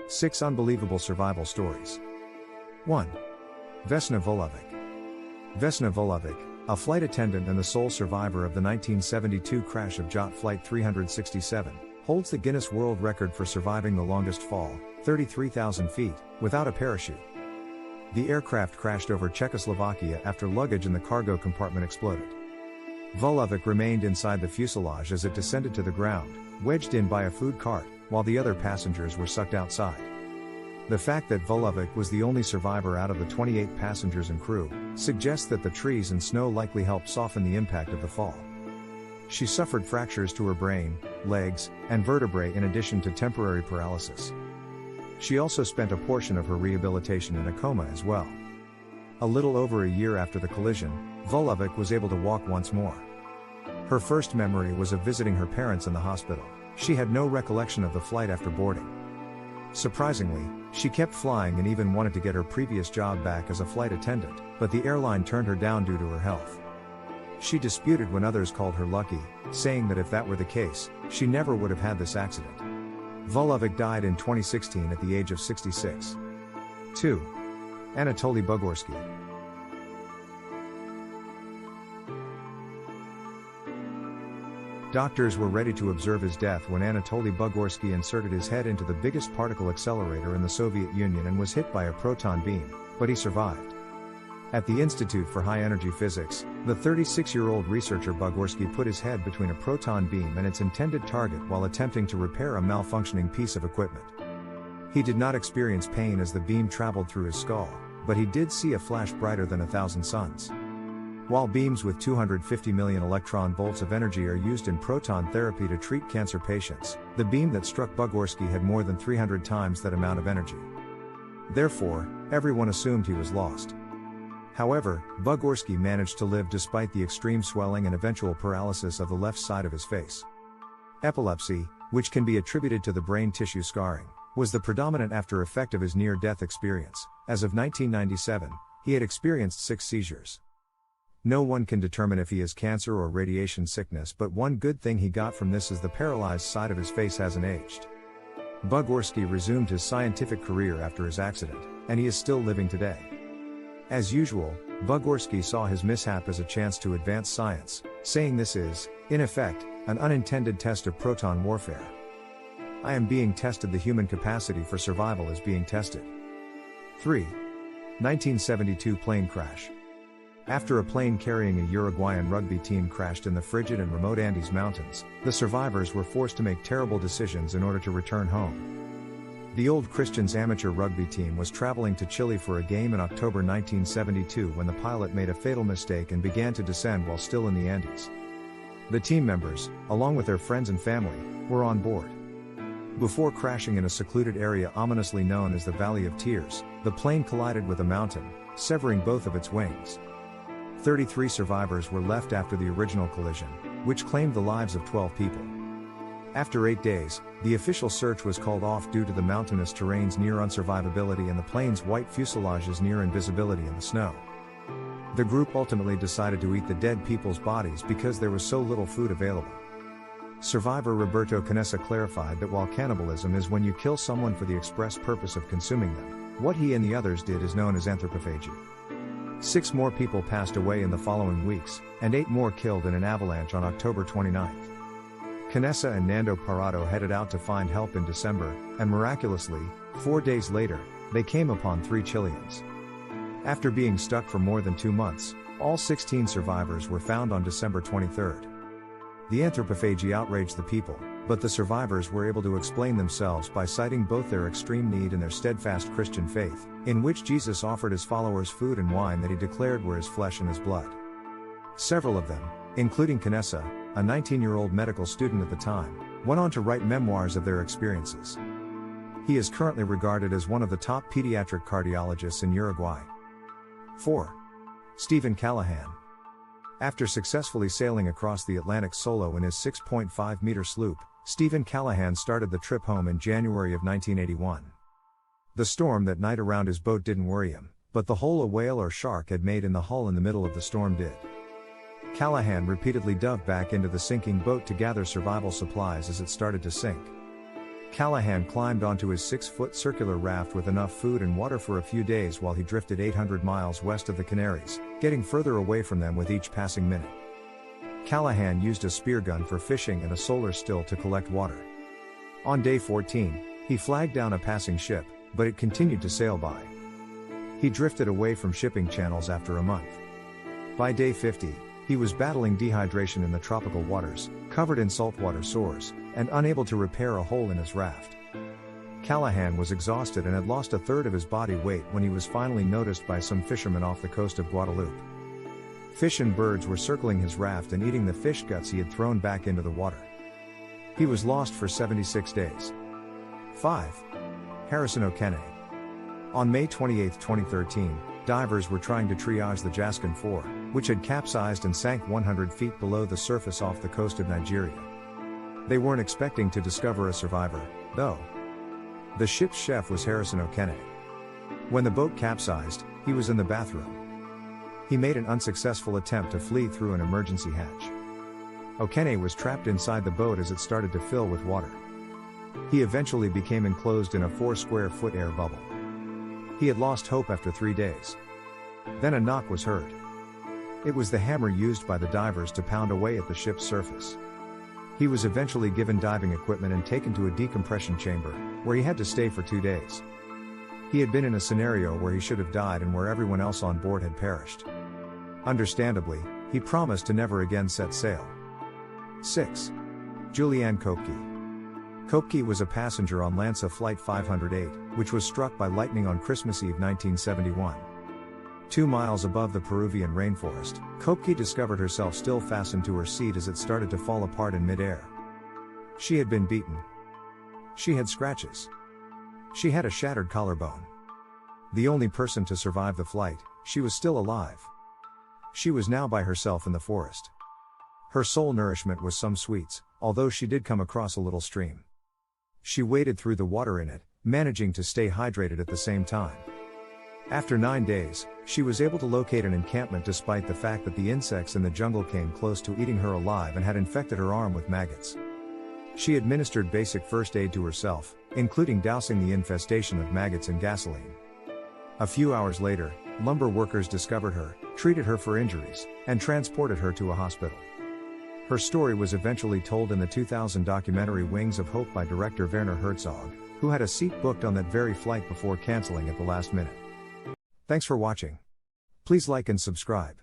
6 Unbelievable Survival Stories. 1. Vesna Vulovic. Vesna Vulovic, a flight attendant and the sole survivor of the 1972 crash of JAT Flight 367, holds the Guinness World Record for surviving the longest fall, 33,000 feet, without a parachute. The aircraft crashed over Czechoslovakia after luggage in the cargo compartment exploded. Vulovic remained inside the fuselage as it descended to the ground, wedged in by a food cart, while the other passengers were sucked outside. The fact that Vulovic was the only survivor out of the 28 passengers and crew suggests that the trees and snow likely helped soften the impact of the fall. She suffered fractures to her brain, legs, and vertebrae in addition to temporary paralysis. She also spent a portion of her rehabilitation in a coma as well. A little over a year after the collision, Vulovic was able to walk once more. Her first memory was of visiting her parents in the hospital. She had no recollection of the flight after boarding. Surprisingly, she kept flying and even wanted to get her previous job back as a flight attendant, but the airline turned her down due to her health. She disputed when others called her lucky, saying that if that were the case, she never would have had this accident. Vulovic died in 2016 at the age of 66. 2. Anatoly Bugorsky. Doctors were ready to observe his death when Anatoly Bugorsky inserted his head into the biggest particle accelerator in the Soviet Union and was hit by a proton beam, but he survived. At the Institute for High Energy Physics, the 36-year-old researcher Bugorsky put his head between a proton beam and its intended target while attempting to repair a malfunctioning piece of equipment. He did not experience pain as the beam traveled through his skull, but he did see a flash brighter than 1,000 suns. While beams with 250 million electron volts of energy are used in proton therapy to treat cancer patients, the beam that struck Bugorsky had more than 300 times that amount of energy. Therefore, everyone assumed he was lost. However, Bugorsky managed to live despite the extreme swelling and eventual paralysis of the left side of his face. Epilepsy, which can be attributed to the brain tissue scarring, was the predominant after effect of his near-death experience. As of 1997, he had experienced 6 seizures. No one can determine if he has cancer or radiation sickness, but one good thing he got from this is the paralyzed side of his face hasn't aged. Bugorsky resumed his scientific career after his accident, and he is still living today. As usual, Bugorsky saw his mishap as a chance to advance science, saying this is, in effect, an unintended test of proton warfare. I am being tested. The human capacity for survival is being tested. 3. 1972 plane crash. After a plane carrying a Uruguayan rugby team crashed in the frigid and remote Andes Mountains, the survivors were forced to make terrible decisions in order to return home. The Old Christians amateur rugby team was traveling to Chile for a game in October 1972 when the pilot made a fatal mistake and began to descend while still in the Andes. The team members, along with their friends and family, were on board. Before crashing in a secluded area ominously known as the Valley of Tears, the plane collided with a mountain, severing both of its wings. 33 survivors were left after the original collision, which claimed the lives of 12 people. After 8 days, the official search was called off due to the mountainous terrain's near unsurvivability and the plane's white fuselage's near invisibility in the snow. The group ultimately decided to eat the dead people's bodies because there was so little food available. Survivor Roberto Canessa clarified that while cannibalism is when you kill someone for the express purpose of consuming them, what he and the others did is known as anthropophagy. 6 more people passed away in the following weeks, and 8 more killed in an avalanche on October 29. Canessa and Nando Parado headed out to find help in December, and miraculously, 4 days later, they came upon 3 Chileans. After being stuck for more than 2 months, all 16 survivors were found on December 23. The anthropophagy outraged the people, but the survivors were able to explain themselves by citing both their extreme need and their steadfast Christian faith, in which Jesus offered his followers food and wine that he declared were his flesh and his blood. Several of them, including Canessa, a 19-year-old medical student at the time, went on to write memoirs of their experiences. He is currently regarded as one of the top pediatric cardiologists in Uruguay. 4. Stephen Callahan. After successfully sailing across the Atlantic solo in his 6.5-meter sloop, Stephen Callahan started the trip home in January of 1981. The storm that night around his boat didn't worry him, but the hole a whale or shark had made in the hull in the middle of the storm did. Callahan repeatedly dove back into the sinking boat to gather survival supplies as it started to sink. Callahan climbed onto his 6-foot circular raft with enough food and water for a few days while he drifted 800 miles west of the Canaries, getting further away from them with each passing minute. Callahan used a spear gun for fishing and a solar still to collect water. On day 14, he flagged down a passing ship, but it continued to sail by. He drifted away from shipping channels after a month. By day 50, he was battling dehydration in the tropical waters, covered in saltwater sores, and unable to repair a hole in his raft. Callahan was exhausted and had lost a third of his body weight when he was finally noticed by some fishermen off the coast of Guadeloupe. Fish and birds were circling his raft and eating the fish guts he had thrown back into the water. He was lost for 76 days. 5. Harrison Okene. On May 28, 2013, divers were trying to triage the Jaskin 4, which had capsized and sank 100 feet below the surface off the coast of Nigeria. They weren't expecting to discover a survivor, though. The ship's chef was Harrison Okene. When the boat capsized, he was in the bathroom. He made an unsuccessful attempt to flee through an emergency hatch. Okene was trapped inside the boat as it started to fill with water. He eventually became enclosed in a 4-square-foot air bubble. He had lost hope after 3 days. Then a knock was heard. It was the hammer used by the divers to pound away at the ship's surface. He was eventually given diving equipment and taken to a decompression chamber, where he had to stay for 2 days. He had been in a scenario where he should have died and where everyone else on board had perished. Understandably, he promised to never again set sail. 6. Julianne Kopke. Kopke was a passenger on Lanza Flight 508, which was struck by lightning on Christmas Eve 1971. 2 miles above the Peruvian rainforest, Kopke discovered herself still fastened to her seat as it started to fall apart in midair. She had been beaten. She had scratches. She had a shattered collarbone. The only person to survive the flight, she was still alive. She was now by herself in the forest. Her sole nourishment was some sweets, although she did come across a little stream. She waded through the water in it, managing to stay hydrated at the same time. After 9 days, she was able to locate an encampment despite the fact that the insects in the jungle came close to eating her alive and had infected her arm with maggots. She administered basic first aid to herself, including dousing the infestation of maggots in gasoline. A few hours later, lumber workers discovered her, treated her for injuries, and transported her to a hospital. Her story was eventually told in the 2000 documentary Wings of Hope by director Werner Herzog, who had a seat booked on that very flight before canceling at the last minute. Thanks for watching. Please like and subscribe.